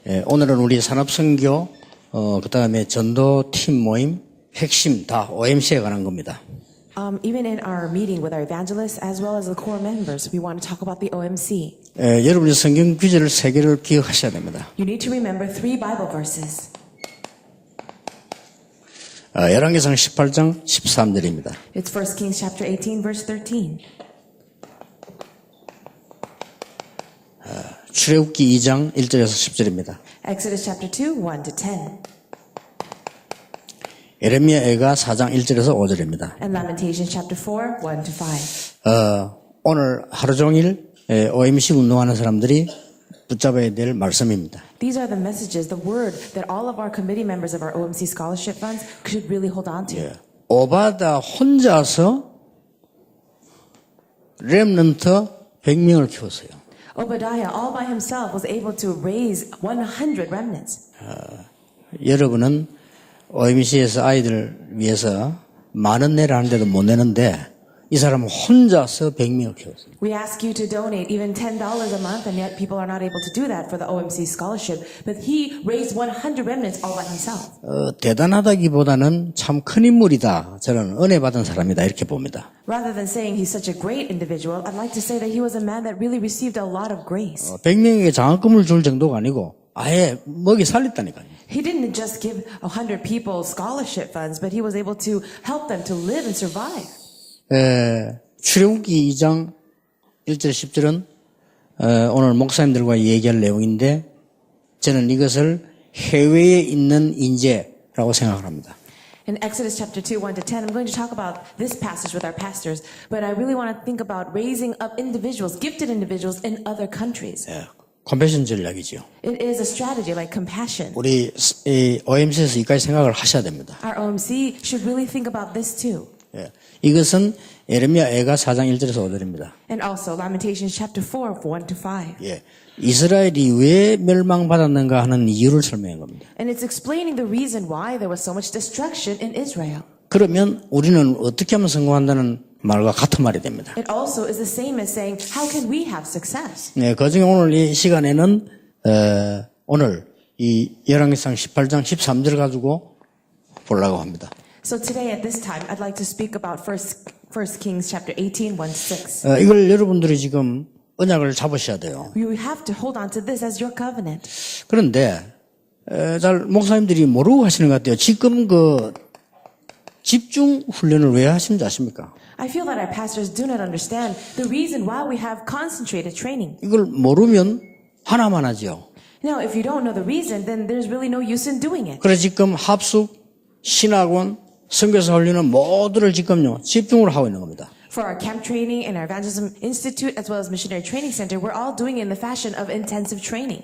오늘은 우리 산업선교, 그 다음에 전도팀 모임, 핵심 다 OMC에 관한 겁니다. Even in our meeting with our evangelists as well as the core members, we want to talk about the OMC. 여러분이 성경 구절을 3개를 기억하셔야 됩니다. You need to remember 3 Bible verses. 열왕기상 18장 13절입니다. It's 1 Kings chapter 18, verse 13. 출애굽기 2장 1절에서 10절입니다. Exodus chapter 2, 1 to 10. 에레미야 애가 4장 1절에서 5절입니다. And Lamentations chapter 4, 1 to 5. 오늘 하루 종일 OMC 운동하는 사람들이 붙잡아야 될 말씀입니다. These are the messages, the word that all of our committee members of our OMC scholarship funds should really hold on to. 오바다 혼자서 렘넌트 100명을 키웠어요. Obadiah all by himself was able to raise 100 remnants. 여러분은 OMC에서 아이들 위해서 만원 내라 하는데도 못 내는데 이 사람은 혼자서 100명을 키웠어요. We ask you to donate even $10 a month, and yet people are not able to do that for the OMC scholarship. But he raised 100 remnants all by himself. 대단하다기보다는 참 큰 인물이다. 저는 은혜 받은 사람이다 이렇게 봅니다. Rather than saying he's such a great individual, I'd like to say that he was a man that really received a lot of grace. 100명에게 장학금을 줄 정도가 아니고 아예 먹이 살렸다니까요. He didn't just give 100 people scholarship funds, but he was able to help them to live and survive. 출애굽기 2장 1절 10절은 오늘 목사님들과 얘기할 내용인데 저는 이것을 해외에 있는 인재라고 생각을 합니다. In Exodus chapter 2, 1 to 10, I'm going to talk about this passage with our pastors, but I really want to think about raising up individuals, gifted individuals in other countries. 컴패션 전략이죠. It is a strategy like compassion. 우리 OMC에서 이까지 생각을 하셔야 됩니다. Our OMC should really think about this too. 이것은 에레미야 애가 4장 1절에서 5절입니다. And also Lamentations chapter 4, 1 to 5. 이스라엘이 왜 멸망받았는가 하는 이유를 설명한 겁니다. And it's explaining the reason why there was so much destruction in Israel. 그러면 우리는 어떻게 하면 성공한다는 말과 같은 말이 됩니다. It also is the same as saying, how can we have success? 그중에 오늘 이 시간에는 오늘 이 열왕기상 18장 13절 가지고 보려고 합니다. So today at this time, I'd like to speak about 1 Kings chapter 18, 1 to 6. 이걸 여러분들이 지금 언약을 잡으셔야 돼요. You have to hold on to this as your covenant. 그런데 잘 목사님들이 모르고 하시는 것 같아요. 지금 그 집중 훈련을 왜 하시는지 아십니까? I feel that our pastors do not understand the reason why we have concentrated training. 이걸 모르면 하나만 하죠. Now, if you don't know the reason, then there's really no use in doing it. 그래서 지금 합숙, 신학원, 선교사 훈련은 모두를 지금요 집중으로 하고 있는 겁니다. For our camp training and our evangelism institute as well as missionary training center, we're all doing it in the fashion of intensive training.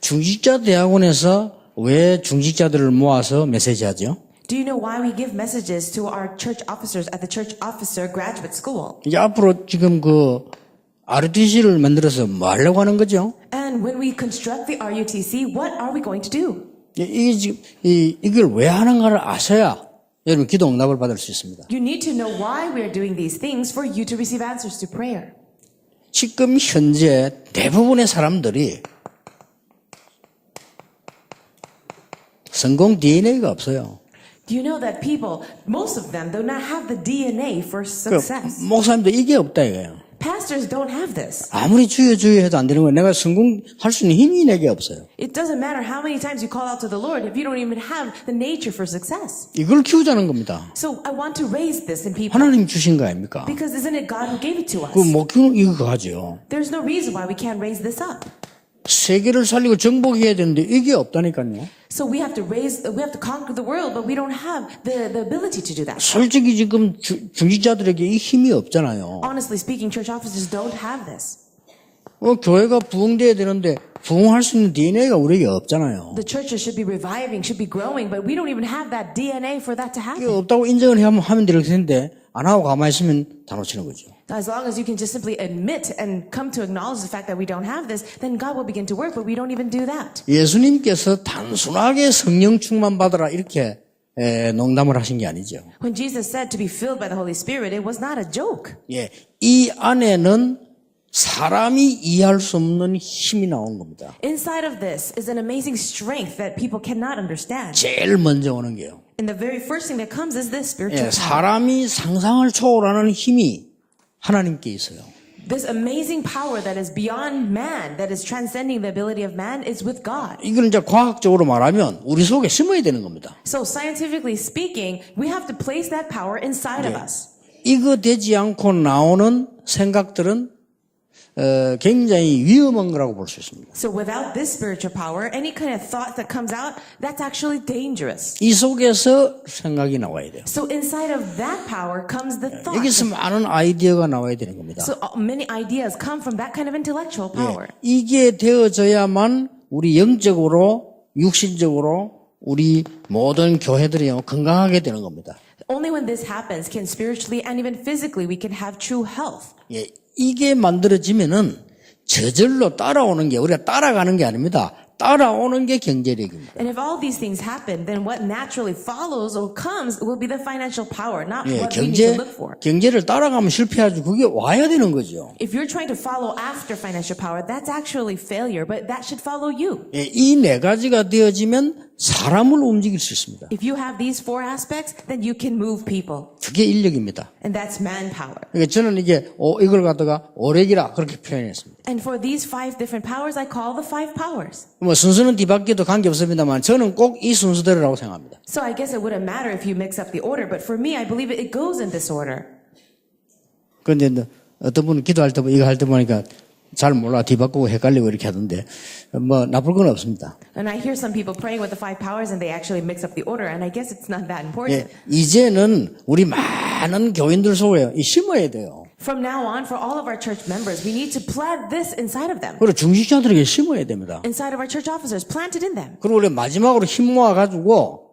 중직자 대학원에서 왜 중직자들을 모아서 메시지하죠? Do you know why we give messages to our church officers at the church officer graduate school? 이제 앞으로 지금 그 RUTC를 만들어서 뭐 하려고 하는 거죠? And when we construct the RUTC, what are we going to do? 이게 지금 이걸 왜 하는가를 아셔야 여러분 기도 응답을 받을 수 있습니다. You need to know why we are doing these things for you to receive answers to prayer. 지금 현재 대부분의 사람들이 성공 DNA가 없어요. Do you know that people, most of them, do not have the DNA for success? 목사님도 이게 없다 이거예요. Pastors don't have this. 아무리 주여 해도 안 되는 거예요. 내가 성공할 수 있는 힘이 내게 없어요. It doesn't matter how many times you call out to the Lord if you don't even have the nature for success. 이걸 키우자는 겁니다. So I want to raise this in people. 하나님 주신 거 아닙니까? Because isn't it God who gave it to us? 그 못 키우는 이거 하죠. There's no reason why we can't raise this up. 세계를 살리고 정복해야 되는데 이게 없다니까요. So we have to conquer the world, but we don't have the ability to do that. 솔직히 지금 중직자들에게 이 힘이 없잖아요. Honestly speaking, church officers don't have this. 교회가 부흥돼야 되는데 부흥할 수 있는 DNA가 우리에게 없잖아요. The churches should be reviving, should be growing, but we don't even have that DNA for that to 이게 happen. 없다고 인정을 하면 될 텐데 안 하고 가만히 있으면 다 놓치는 거죠. As long as you can just simply admit and come to acknowledge the fact that we don't have this, then God will begin to work, but we don't even do that. 예수님께서 단순하게 성령 충만 받으라 이렇게 농담을 하신 게 아니죠. When Jesus said to be filled by the Holy Spirit, it was not a joke. 이 안에는 사람이 이해할 수 없는 힘이 나오는 겁니다. Inside of this is an amazing strength that people cannot understand. 제일 먼저 오는 게요. And the very first thing that comes is this spiritual 예, power. 사람이 상상을 초월하는 힘이 하나님께 있어요. This amazing power that is beyond man, that is transcending the ability of man, is with God. 이걸 이제 과학적으로 말하면 우리 속에 심어야 되는 겁니다. So scientifically speaking, we have to place that power inside of us. 이거 되지 않고 나오는 생각들은 굉장히 위험한 거라고 볼 수 있습니다. So without this spiritual power, any kind of thought that comes out, that's actually dangerous. 이 속에서 생각이 나와야 돼요. So inside of that power comes the thought. 여기서 많은 아이디어가 나와야 되는 겁니다. So many ideas come from that kind of intellectual power. 이게 되어져야만 우리 영적으로, 육신적으로 우리 모든 교회들이 건강하게 되는 겁니다. Only when this happens can spiritually and even physically we can have true health. 예, 이게 만들어지면은 저절로 따라오는 게 우리가 따라가는 게 아닙니다. 따라오는 게 경제력입니다. And if all these things happen, then what naturally follows or comes will be the financial power, not 예, what we need to look for. 경제를 따라가면 실패하죠. 그게 와야 되는 거죠. If you're trying to follow after financial power, that's actually failure, but that should follow you. 예, 이 네 가지가 되어지면 사람을 움직일 수 있습니다. If you have these four aspects, then you can move people. 그게 인력입니다. And that's manpower. 그러니까 저는 이걸 갖다가 오력이라 그렇게 표현했습니다. And for these five different powers, I call the five powers. 뭐 순서는 뒤바뀌어도 관계없습니다만 저는 꼭 이 순서대로라고 생각합니다. So I guess it wouldn't matter if you mix up the order, but for me, I believe it goes in this order. 그런데 어떤 분은 기도할 때 이거 할 때 보니까 잘 몰라 뒤바꾸고 헷갈리고 이렇게 하던데 뭐 나쁠 건 없습니다. And I hear some people praying with the five powers and they actually mix up the order, and I guess it's not that important. 예, 이제는 우리 많은 교인들 속에 심어야 돼요. From now on, for all of our church members, we need to plant this inside of them. 그리고 중직자들에게 심어야 됩니다. Inside of our church officers, plant it in them. 그리고 우리 마지막으로 힘 모아가지고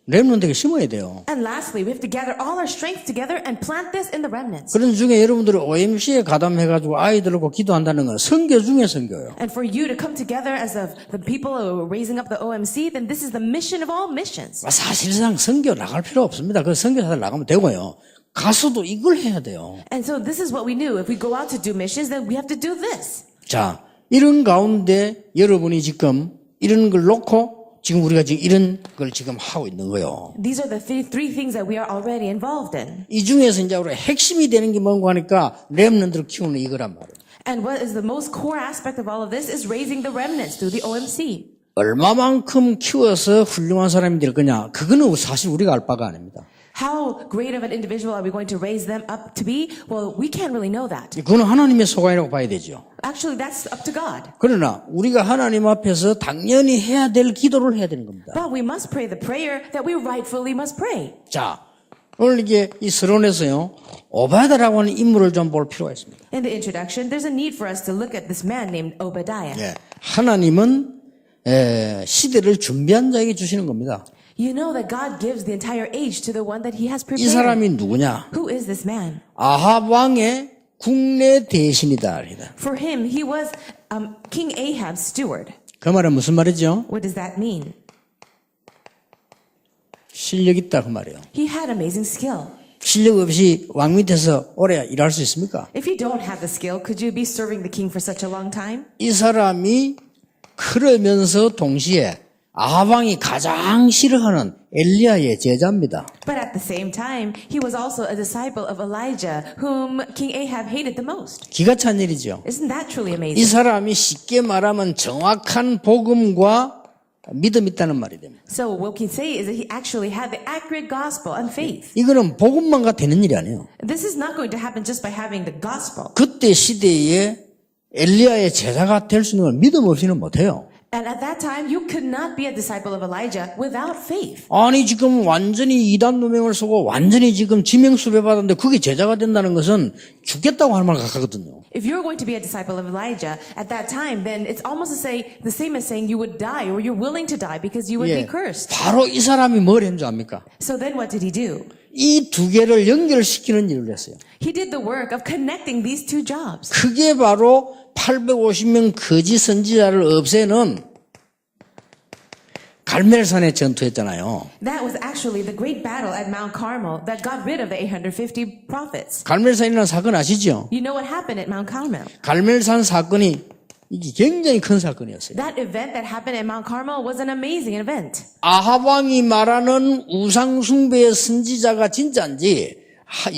렘넌트에게 심어야 돼요. And lastly, we have to gather all our strength together and plant this in the remnants. 그런 중에 여러분들이 OMC에 가담해가지고 아이들하고 기도한다는 건 선교 중에 선교예요. And for you to come together as the people who are raising up the OMC, then this is the mission of all missions. 사실상 선교 나갈 필요 없습니다. 그 선교사들 나가면 되고요. 가서도 이걸 해야 돼요. And so this is what we do. If we go out to do missions, then we have to do this. 자, 이런 가운데 여러분이 지금 이런 걸 놓고 지금 우리가 지금 이런 걸 지금 하고 있는 거예요. These are the three things that we are already involved in. 이 중에서 이제 우리가 핵심이 되는 게 뭔가 하니까 렘넌트를 키우는 이거란 말이에요. And what is the most core aspect of all of this is raising the remnants through the OMC. 얼마만큼 키워서 훌륭한 사람이 될 거냐, 그거는 사실 우리가 알 바가 아닙니다. How great of an individual are we going to raise them up to be? Well, we can't really know that. 그거는 하나님의 소관이라고 봐야 되죠. Actually, that's up to God. 그러나 우리가 하나님 앞에서 당연히 해야 될 기도를 해야 되는 겁니다. But we must pray the prayer that we rightfully must pray. 자, 오늘 이게 이 서론에서요, 오바다라고 하는 인물을 좀 볼 필요가 있습니다. In the introduction, there's a need for us to look at this man named Obadiah. 예, 하나님은 시대를 준비한 자에게 주시는 겁니다. You know that God gives the entire age to the one that he has 이 prepared. 사람이 누구냐? Who is this man? 아합 왕의 국내 대신이다. For him, he was King Ahab's steward. 그 말은 무슨 말이죠? What does that mean? 실력 있다 그 말이에요. He had amazing skill. 실력 없이 왕 밑에서 오래 일할 수 있습니까? If you don't have the skill, could you be serving the king for such a long time? 이 사람이 그러면서 동시에 아합 왕이 가장 싫어하는 엘리야의 제자입니다. But at the same time, he was also a disciple of Elijah, whom King Ahab hated the most. 기가 찬 일이죠. Isn't that truly 이 amazing? 사람이 쉽게 말하면 정확한 복음과 믿음이 있다는 말이 됩니다. So what we can say is that he actually had the accurate gospel and faith. 이거는 복음만가 되는 일이 아니에요. This is not going to happen just by having the gospel. 그때 시대에 엘리야의 제자가 될 수 있는 건 믿음 없이는 못해요. And at that time, you could not be a disciple of Elijah without faith. 아니 지금 완전히 이단 누명을 쓰고 완전히 지금 지명수배 받았는데 그게 제자가 된다는 것은 죽겠다고 할 말 같거든요. If you're going to be a disciple of Elijah at that time, then it's almost the same as saying you would die or you're willing to die because you would be cursed. 바로 이 사람이 뭘 했는 줄 압니까? So then what did he do? 이 두 개를 연결시키는 일을 했어요. He did the work of connecting these two jobs. 그게 바로 850명 거짓 선지자를 없애는 갈멜산의 전투였잖아요. That was actually the great battle at Mount Carmel that got rid of the 850 prophets. 갈멜산이라는 사건 아시죠? You know what happened at Mount Carmel? 갈멜산 사건이 이게 굉장히 큰 사건이었어요. That event that happened at Mount Carmel was an amazing event. 아합 왕이 말하는 우상 숭배의 선지자가 진짜인지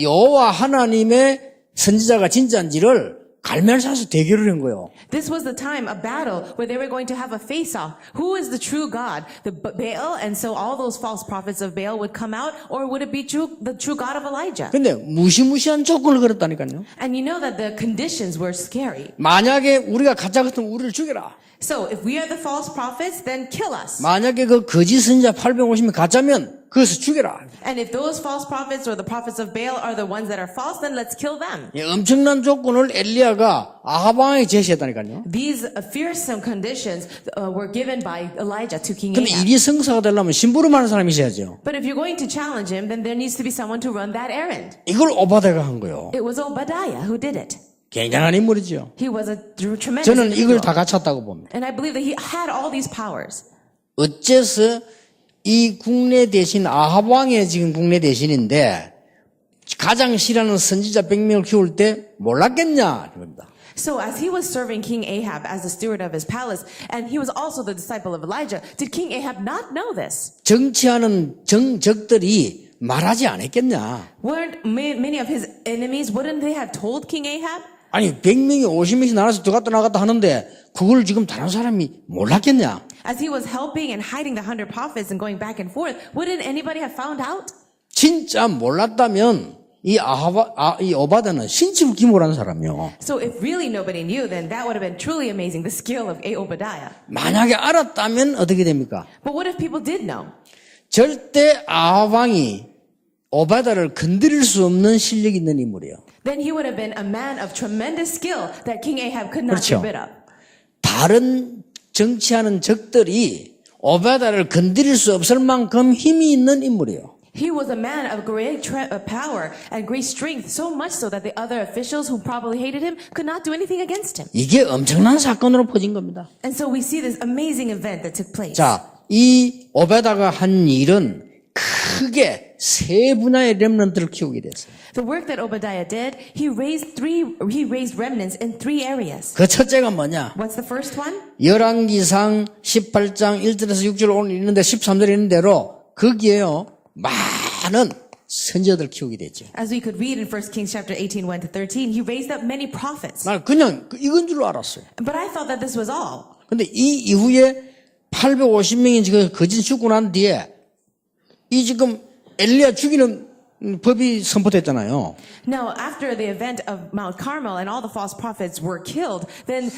여호와 하나님의 선지자가 진짜인지를 갈멜산에서 대결을 한 거예요. This was the time, a battle, where they were going to have a face-off. Who is the true God? The Baal, and so all those false prophets of Baal would come out, or would it be the true God of Elijah? 근데 무시무시한 조건을 걸었다니까요. And you know that the conditions were scary. 만약에 우리가 가짜 같으면 우리를 죽여라. So if we are the false prophets, then kill us. 만약에 그 거짓 선지자 850명 가짜면 그것을 죽여라. And if those false prophets or the prophets of Baal are the ones that are false, then let's kill them. 예, 엄청난 조건을 엘리야가 아합 왕에게 제시했다니까요. These fearsome conditions were given by Elijah to King 근데 Ahab. 일이 성사가 되려면 심부름하는 사람이 있어야죠. But if you're going to challenge him, then there needs to be someone to run that errand. 이걸 오바데가 한 거예요. It was Obadiah who did it. 굉장한 인물이죠. He was a tremendous 저는 이걸 individual. 다 갖췄다고 봅니다. And I believe that he had all these powers. 어째서 이 국내 대신 아합 왕의 지금 국내 대신인데 가장 싫어하는 선지자 100명을 키울 때 몰랐겠냐 이겁니다. So as he was serving King Ahab as the steward of his palace, and he was also the disciple of Elijah, did King Ahab not know this? 정치하는 정적들이 말하지 않았겠냐. Weren't many of his enemies, wouldn't they have told King Ahab? 아니 100명이 50명씩 나눠서 들어갔다 나갔다 하는데 그걸 지금 다른 사람이 몰랐겠냐. As he was helping and hiding the 100 prophets and going back and forth, wouldn't anybody have found out? 진짜 몰랐다면 이 오바다는 신치부 기모라는 사람이요. So if really nobody knew, then that would have been truly amazing, the skill of Obadiah. 만약에 알았다면 어떻게 됩니까? But what if people did know? 절대 아합 왕이 오바다를 건드릴 수 없는 실력이 있는 인물이에요. Then he would have been a man of tremendous skill that King Ahab could not 그렇죠. get rid of. 다른 정치하는 적들이 오바다를 건드릴 수 없을 만큼 힘이 있는 인물이에요. He was a man of great power and great strength, so much so that the other officials who probably hated him could not do anything against him. 이게 엄청난 사건으로 퍼진 겁니다. And so we see this amazing event that took place. 자, 이 오바다가 한 일은 크게 세 분야의 렘넌트를 키우게 됐어요. The work that Obadiah did, he raised remnants in three areas. 그 첫째가 뭐냐? What's the first one? 열왕기상 18장 1절에서 6절 오늘 있는데 13절에 있는 대로 거기에요. 많은 선지자들 키우게 됐죠. As we could read in 1 Kings chapter 18, 1 to 13, he raised up many prophets. 난 그냥 이건 줄 알았어요. But I thought that this was all. 근데 이 이후에 850명이 지금 거짓 죽고 난 뒤에 이 지금 엘리야 죽이는 법이 선포됐잖아요. Now, after the event of Mount Carmel and all the false prophets were killed, then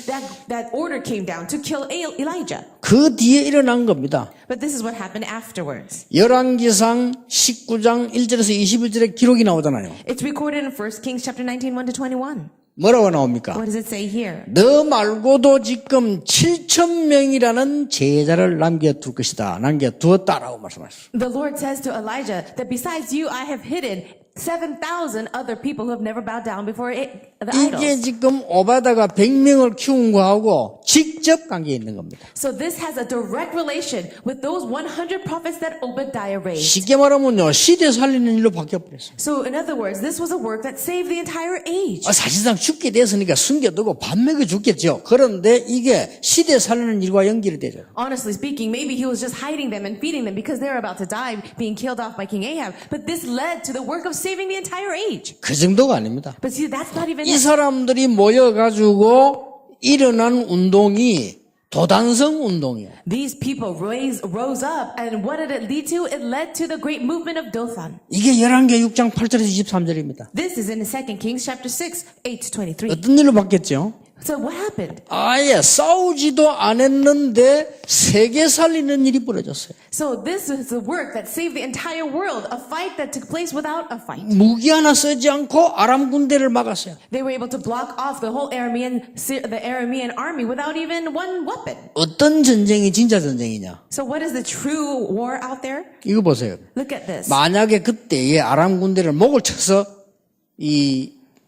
that order came down to kill Elijah. 그 뒤에 일어난 겁니다. But this is what happened afterwards. 열왕기상 19장 1절에서 21절에 기록이 나오잖아요. It's recorded in 1 Kings chapter 19, 1 to 21. 뭐라고 나옵니까? What does it say here? 너 말고도 지금 7,000명이라는 제자를 남겨둘 것이다. 남겨두었다라고 말씀하셨어요. The Lord says to Elijah that besides you, I have hidden 7,000 other people who have never bowed down before the 이게 idols. 지금 오바다가 100명을 키운 거하고 직접 관계 있는 겁니다. So this has a direct relation with those 100 prophets that Obadiah raised. 쉽게 말하면요, 시대 살리는 일로 바뀌어버렸어요. So in other words, this was a work that saved the entire age. 사실상 죽게 됐으니까 숨겨두고 밥 먹여 죽겠죠. 그런데 이게 시대 살리는 일과 연결이 되죠. Honestly speaking, maybe he was just hiding them and feeding them because they're about to die, being killed off by King Ahab. But this led to the work of saving the entire age. 그 정도가 아닙니다. But see, that's not even 이 it. 사람들이 모여가지고 일어난 운동이 도단성 운동이에요. These people rose up, and what did it lead to? It led to the great movement of Dothan. 이게 열왕기 6장 8절에서 23절입니다. This is in 2 Kings chapter 6, 8 to 23. 어떤 일로 바뀌었죠? So what happened? 아예 싸우지도 않았는데 세계 살리는 일이 벌어졌어요. So this is the work that saved the entire world, a fight that took place without a fight. 무기 하나 쓰지 않고 아람 군대를 막았어요. They were able to block off the whole the Aramean army without even one weapon. 어떤 전쟁이 진짜 전쟁이냐? So what is the true war out there? 이거 보세요. Look at this. 만약에 그때에 아람 군대를 목을 쳐서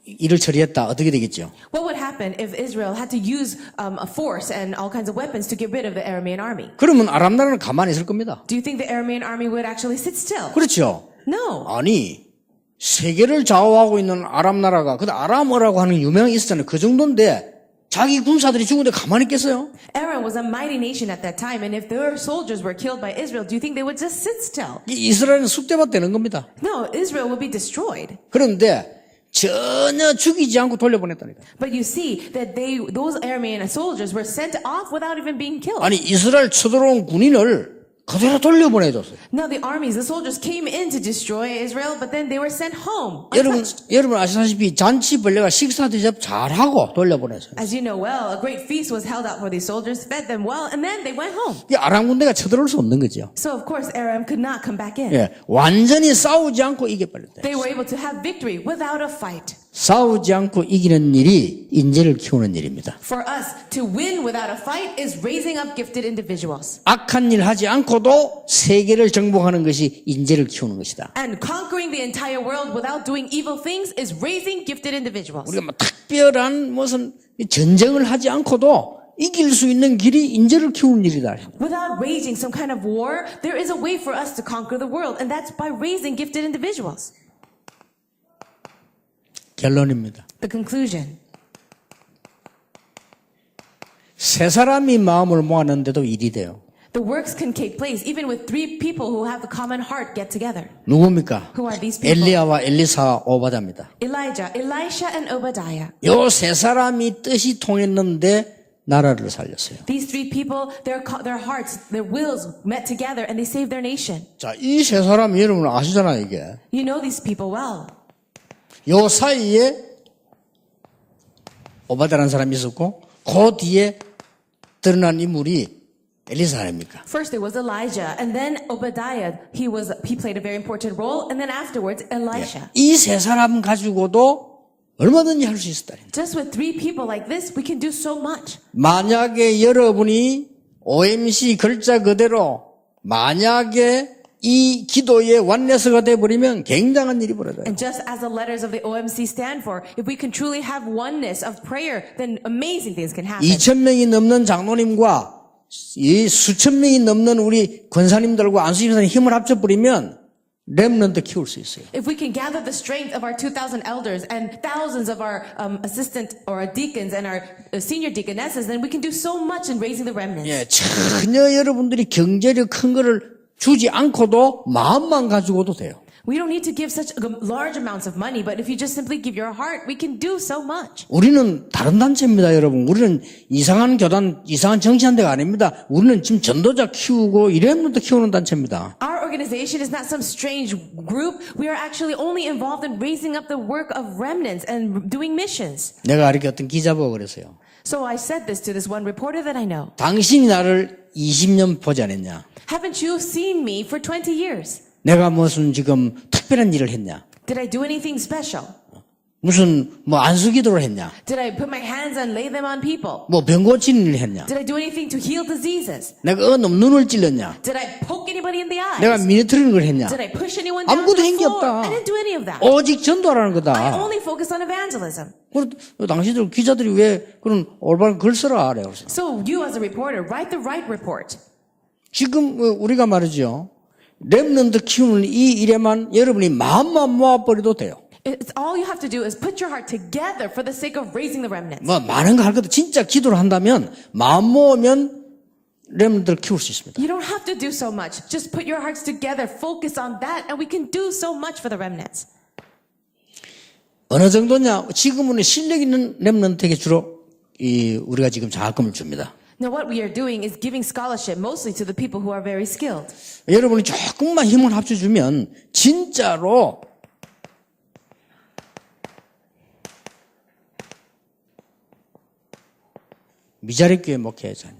일을 처리했다. 어떻게 되겠죠? What would happen if Israel had to use a force and all kinds of weapons to get rid of the Aramean army? 그러면 아람 나라는 가만히 있을 겁니다. Do you think the Aramean army would actually sit still? 그렇죠. No. 아니 세계를 좌우하고 있는 아람 나라가 근데 아람어라고 하는 유명이 있었잖아요. 그 정도인데 자기 군사들이 죽은데 가만히 있겠어요? Aram was a mighty nation at that time, and if their soldiers were killed by Israel, do you think they would just sit still? 이스라엘은 쑥대밭 되는 겁니다. No, Israel would be destroyed. 그런데 전혀 죽이지 않고 돌려보냈다니까. But you see that those Aramean soldiers were sent off without even being killed. 아니 이스라엘 쳐들어온 군인을 그대로 돌려보내줬어요. Now the armies, the soldiers came in to destroy Israel, but then they were sent home. 여러분 아시다시피 잔치 벌레가 식사 대접 잘하고 돌려보냈어요. As you know well, a great feast was held out for these soldiers, fed them well, and then they went home. 이 아람 군대가 쳐들어올 수 없는 거죠. So of course Aram could not come back in. 예, 완전히 싸우지 않고 이겨버렸대. They were able to have victory without a fight. 싸우지 않고 이기는 일이 인재를 키우는 일입니다. For us to win without a fight is raising up gifted individuals. 악한 일 하지 않고도 세계를 정복하는 것이 인재를 키우는 것이다. And conquering the entire world without doing evil things is raising gifted individuals. 우리가 뭐 특별한 무슨 전쟁을 하지 않고도 이길 수 있는 길이 인재를 키우는 일이다. Without waging some kind of war, there is a way for us to conquer the world, and that's by raising gifted individuals. 결론입니다. The conclusion. 세 사람이 마음을 모았는데도 일이 돼요. The works can take place even with three people who have a common heart get together. 누굽니까? Who are these people? 엘리야와 엘리사와 오바다입니다. Elijah, Elisha, and Obadiah. 요 세 사람이 뜻이 통했는데 나라를 살렸어요. These three people, their hearts, their wills met together and they saved their nation. 자, 이 세 사람이 여러분 아시잖아요, 이게. You know these people well. 요 사이에 오바다라는 사람이 있었고 그 뒤에 드러난 인물이 엘리사 아닙니까? First there was Elijah, and then Obadiah. He played a very important role, and then afterwards Elisha. 이 세 사람 가지고도 얼마든지 할 수 있었다. Just with three people like this, we can do so much. 만약에 여러분이 OMC 글자 그대로 만약에 이 기도의 완내서가 돼버리면 굉장한 일이 벌어져요. And just as the letters of the OMC stand for, if we can truly have oneness of prayer, then amazing things can happen. 2,000명이 넘는 장로님과 이 수천 명이 넘는 우리 권사님들과 안수집사님 힘을 합쳐버리면 렘넌트 키울 수 있어요. If we can gather the strength of our 2,000 elders and thousands of our assistant or our deacons and our senior deaconesses, then we can do so much in raising the remnants. 예, 전혀 여러분들이 경제력 큰 거를 주지 않고도 마음만 가지고도 돼요. We don't need to give such large amounts of money, but if you just simply give your heart, we can do so much. 우리는 다른 단체입니다, 여러분. 우리는 이상한 교단, 이상한 정치한 데가 아닙니다. 우리는 지금 전도자 키우고 이렘넌트 키우는 단체입니다. Our organization is not some strange group. We are actually only involved in raising up the work of remnants and doing missions. 내가 이렇게 어떤 기자 보고 그랬어요. So I said this to this one reporter that I know. 당신이 나를 20년 보지 않았냐? Haven't you seen me for 20 years? 내가 무슨 지금 특별한 일을 했냐? Did I do anything special? 무슨 뭐 안수기도를 했냐? Did I put my hands and lay them on people? 뭐 병 고치는 일을 했냐? Did I do anything to heal diseases? 내가 어느 눈을 찔렀냐? Did I poke anybody in the eyes? 내가 미니트리는 걸 했냐? Did I push anyone down to 아무것도 the 한 게 floor? 없다. I didn't do any of that. 오직 전도하라는 I 거다. only focused on evangelism. 당신들 기자들이 왜 그런 올바른 글 쓰라 그래요? So you as a reporter, write the right report. 지금 우리가 말이죠. 렘넌트 키우는 이 일에만 여러분이 마음만 모아버려도 돼요. It's all you have to do is put your heart together for the sake of raising the remnants. 뭐 많은 거 할 것도 진짜 기도를 한다면 마음 모으면 렘넌트를 키울 수 있습니다. You don't have to do so much. Just put your hearts together, focus on that, and we can do so much for the remnants. 어느 정도냐? 지금은 실력 있는 렘넌트에게 주로 우리가 지금 장학금을 줍니다. Now what we are doing is giving scholarship mostly to the people who are very skilled. 여러분이 조금만 힘을 합쳐주면 진짜로 미자립교회 목회 자녀.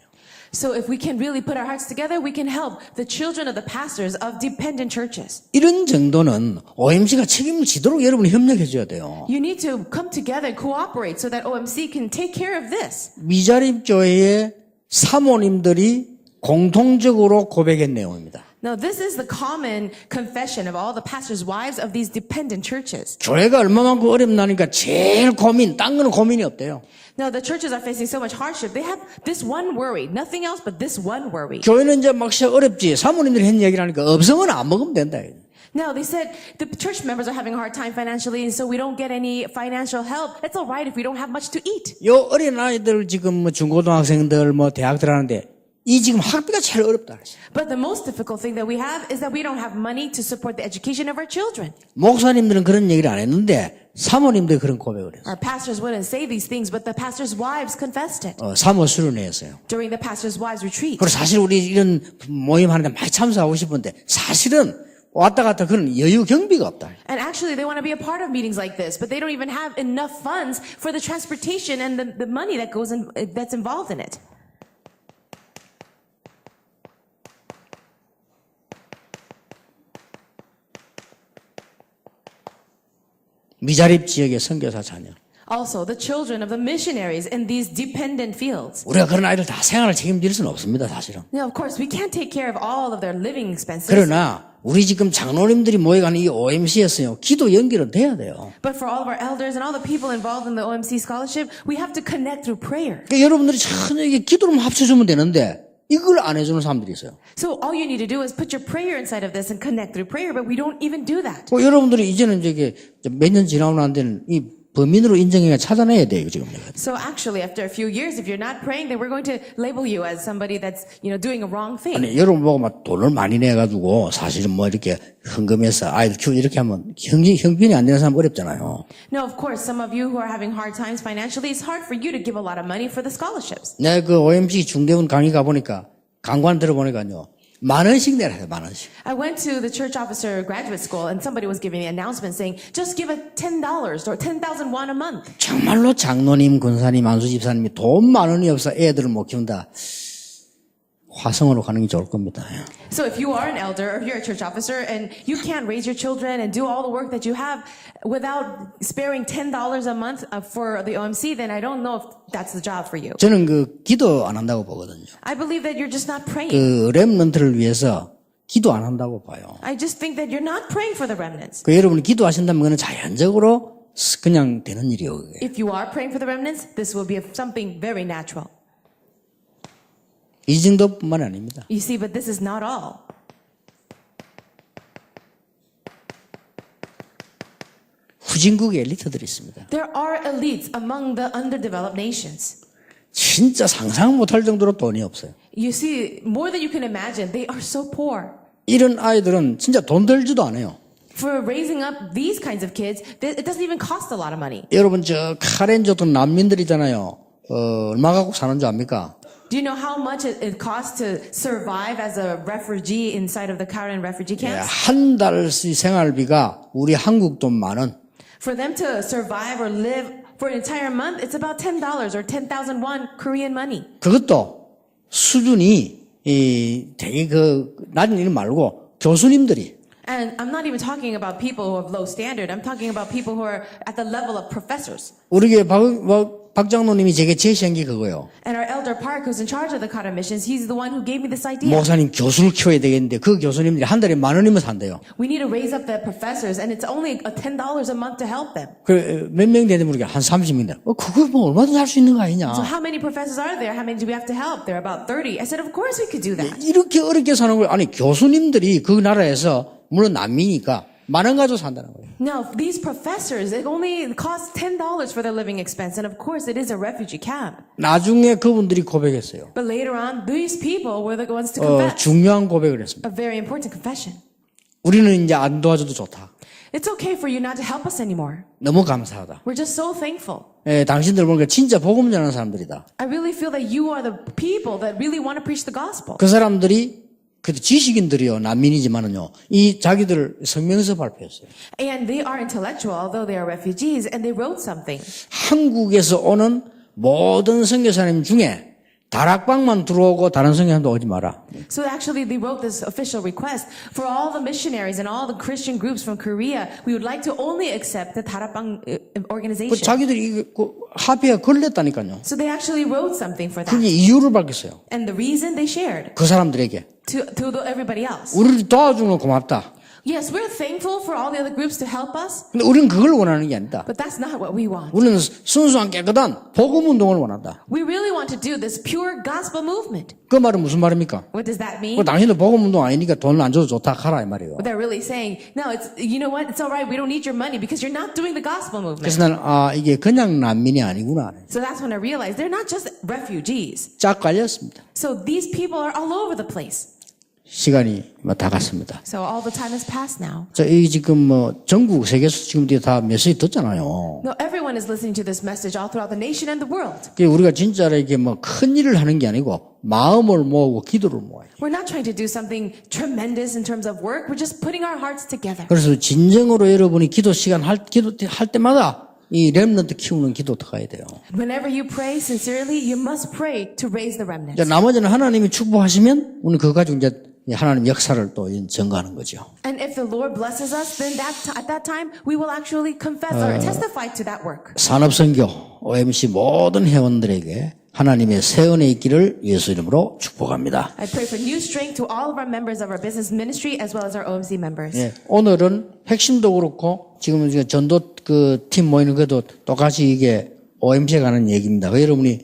So if we can really put our hearts together, we can help the children of the pastors of dependent churches. 이런 정도는 OMC가 책임을 지도록 여러분이 협력해 줘야 돼요. You need to come together and cooperate so that OMC can take care of this. 미자립교회의 사모님들이 공통적으로 고백한 내용입니다. Now, this is the common confession of all the pastors' wives of these dependent churches. 교회가 얼마만큼 어렵나니까 제일 고민, 딴 거는 고민이 없대요. Now, the churches are facing so much hardship. They have this one worry, nothing else but this one worry. 교회는 이제 막 어렵지. 사모님들이 한 얘기를 하니까 없으면 안 먹으면 된다. Now, they said the church members are having a hard time financially, and so we don't get any financial help. It's all right if we don't have much to eat. 요 어린 아이들 지금 뭐 중고등학생들 뭐 대학들 하는데 이 지금 학비가 제일 어렵다. But the most difficult thing that we have is that we don't have money to support the education of our children. 목사님들은 그런 얘기를 안 했는데 사모님들이 그런 고백을 했어요. Our pastors wouldn't say these things, but the pastors' wives confessed it 사모 수련회에서요. during the pastors' wives retreat. 그리고 사실 우리 이런 모임 하는데 많이 참석하고 싶은데 사실은 왔다 갔다 그런 여유 경비가 없다. And actually, they want to be a part of meetings like this, but they don't even have enough funds for the transportation and the money that goes in, that's involved in it. 미자립 지역의 선교사 자녀. Also, the children of the missionaries in these dependent fields. 우리가 그런 아이들 다 생활을 책임질 수는 없습니다, 사실은. Now, of course, we can't take care of all of their living expenses. 그러나 우리 지금 장로님들이 모여가는 이 OMC에서요, 기도 연결은 돼야 돼요. But for all of our elders and all the people involved in the OMC scholarship, we have to connect through prayer. 그러니까 여러분들이 천하게 기도로만 합쳐주면 되는데 이걸 안 해주는 사람들이 있어요. So all you need to do is put your prayer inside of this and connect through prayer, but we don't even do that. 여러분들이 이제는 저게 몇 년 지나고 난 데는 이 범인으로 인정해가 찾아내야 돼요, 지금. So actually, after a few years, if you're not praying, then we're going to label you as somebody that's, doing a wrong thing. 아니, 여러분 보고 막 돈을 많이 내가지고 사실은 뭐 이렇게 헌금해서 아이들 키우고 이렇게 하면 형편이 안 되는 사람 어렵잖아요. Now, of course, some of you who are having hard times financially, it's hard for you to give a lot of money for the scholarships. 내가 그 OMC 중대본 강의 가보니까, 강관 들어보니까요, 10,000원씩 내라 해요, 10,000원씩. I went to the church officer graduate school and somebody was giving the announcement saying, just give it $10 or 10,000 won a month. 정말로 장로님, 권사님, 안수 집사님이 돈 많으니 없어 애들을 못 키운다. 화성으로 가는 게 좋을 겁니다. So if you are an elder or if you're a church officer and you can't raise your children and do all the work that you have without sparing $10 a month for the OMC, then I don't know if that's the job for you. 저는 그 기도 안 한다고 보거든요. I believe that you're just not praying. 그 렘넌트를 위해서 기도 안 한다고 봐요. I just think that you're not praying for the remnants. 그 여러분이 기도하신다면 그는 자연적으로 그냥 되는 일이에요. 그게. If you are praying for the remnants, this will be something very natural. 이 정도뿐만 아닙니다. You see, but this is not all. 후진국의 엘리트들이 있습니다. There are elites among the underdeveloped nations. 진짜 상상 못할 정도로 돈이 없어요. You see, more than you can imagine, they are so poor. 이런 아이들은 진짜 돈 들지도 않아요. For raising up these kinds of kids, it doesn't even cost a lot of money. 여러분 저 카렌족들 난민들이잖아요. 얼마 갖고 사는 줄 압니까? Do you know how much it costs to survive as a refugee inside of the Karen refugee camps? 한 달씩 생활비가 우리 한국 돈 10,000원. For them to survive or live for an entire month, it's about $10 or 10,000 won Korean money. 그것도 수준이 되게 낮은 일 말고 교수님들이 And I'm not even talking about people who have low standard. I'm talking about people who are at the level of professors. 우리 교회 박 장로님이 제게 제시한 게 그거예요. And our elder Park, who's in charge of the Karen missions, he's the one who gave me this idea. 목사님 교수를 키워야 되겠는데 그 교수님들이 한 달에 10,000원이면 산대요. We need to raise up the professors, and it's only $10 a month to help them. 몇 명 되는지 모르겠어요. 한 30명. 그거 뭐 얼마든지 할 수 있는 거 아니냐. So how many professors are there? How many do we have to help? There are about 30. I said, of course we could do that. 이렇게 어렵게 사는 걸 아니 교수님들이 그 나라에서 물론 난민이니까 10,000원 가지고 산다는 거예요. Now, these professors, it only costs $10 for their living expense, and of course it is a refugee camp. 나중에 그분들이 고백했어요. But later on, these people were the ones to confess. 중요한 고백을 했습니다. A very important confession. 우리는 이제 안 도와줘도 좋다. It's okay for you not to help us anymore. 너무 감사하다. We're just so thankful. 당신들 보니까 진짜 복음 전하는 사람들이다. I really feel that you are the people that really want to preach the gospel. 그 사람들이 그래도 지식인들이요, 난민이지만은요, 이 자기들 성명서 발표했어요. And they are intellectual, although they are refugees, and they wrote something. 한국에서 오는 모든 선교사님 중에 다락방만 들어오고 다른 성경도 오지 마라. So actually, they wrote this official request for all the missionaries and all the Christian groups from Korea. We would like to only accept the Darabang organization. 자기들이 이거 합의가 걸렸다니까요. So they actually wrote something for 그게 that. 이유를 밝혔어요. And the reason they shared 그 사람들에게 to everybody else. 우리를 도와주는 건 고맙다. Yes, we're thankful for all the other groups to help us, 근데 우리는 그걸 원하는 게 아니다. but that's not what we want. 우리는 순수한 깨끗한 복음 운동을 원한다. We really want to do this pure gospel movement. 그 말은 무슨 말입니까? What does that mean? 뭐 당신도 복음 운동 아니니까 돈 안 줘도 좋다 하라 이 말이에요. What they're really saying, no, it's, you know what? It's all right. We don't need your money because you're not doing the gospel movement. 그래서 나는 이게 그냥 난민이 아니구나. So that's when I realized they're not just refugees. 쫙 깔렸습니다. So these people are all over the place. 시간이 다 갔습니다. So all the time has passed now. 이 지금 전국 세계에서 지금 다 메시지 듣잖아요. No, everyone is listening to this message all throughout the nation and the world. 우리가 진짜로 이게 큰 일을 하는 게 아니고 마음을 모으고 기도를 모아요. We're not trying to do something tremendous in terms of work. We're just putting our hearts together. 그래서 진정으로 여러분이 기도 시간 할 때마다 이 렘넌트 키우는 기도 들어가야 돼요. Whenever you pray sincerely, you must pray to raise the remnants. 나머지는 하나님이 축복하시면 우리는 그거 가지고 이제 하나님 역사를 또 증거하는 거죠. And if the Lord blesses us, then at that time we will actually confess or testify to that work. 산업선교 OMC 모든 회원들에게 하나님의 새 은혜 있기를 예수 이름으로 축복합니다. I pray for new strength to all of our members of our business ministry as well as our OMC members. 예, 오늘은 핵심도 그렇고 지금 전도 팀 모이는 것도 똑같이 이게 OMC에 가는 얘기입니다. 여러분이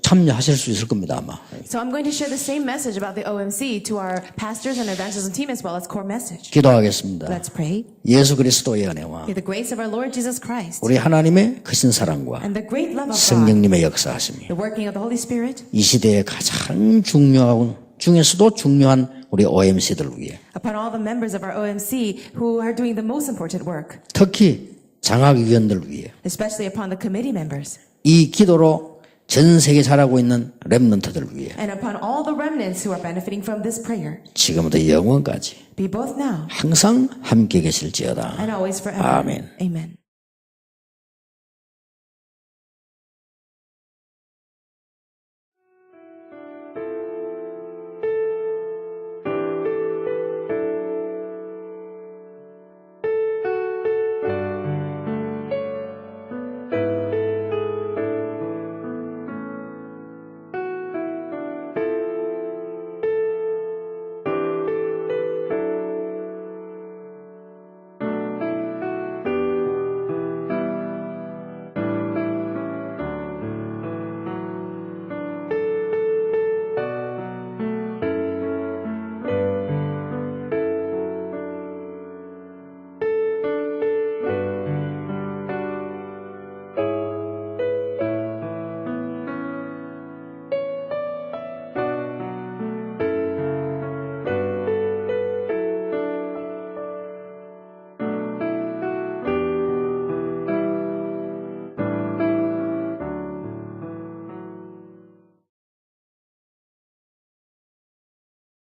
참여하실 수 있을 겁니다 아마. So I'm going to share the same message about the OMC to our pastors and evangelism team as well as core message. 기도하겠습니다. Let's pray. 예수 그리스도의 은혜와 May the grace of our Lord Jesus Christ 우리 하나님의 크신 사랑과 and the great love of God, 성령님의 역사하심이 the working of the Holy Spirit, 이 시대에 가장 중에서도 중요한 우리 OMC들을 위해 upon all the members of our OMC who are doing the most important work, 특히 장학위원들을 위해 especially upon the committee members, 이 기도로 전 세계 살아고 있는 렘넌트들을 위해 and upon all the remnants who are benefiting from this prayer, 지금부터 영원까지 be both now 항상 함께 계실지어다. and always forever. 아멘. Amen.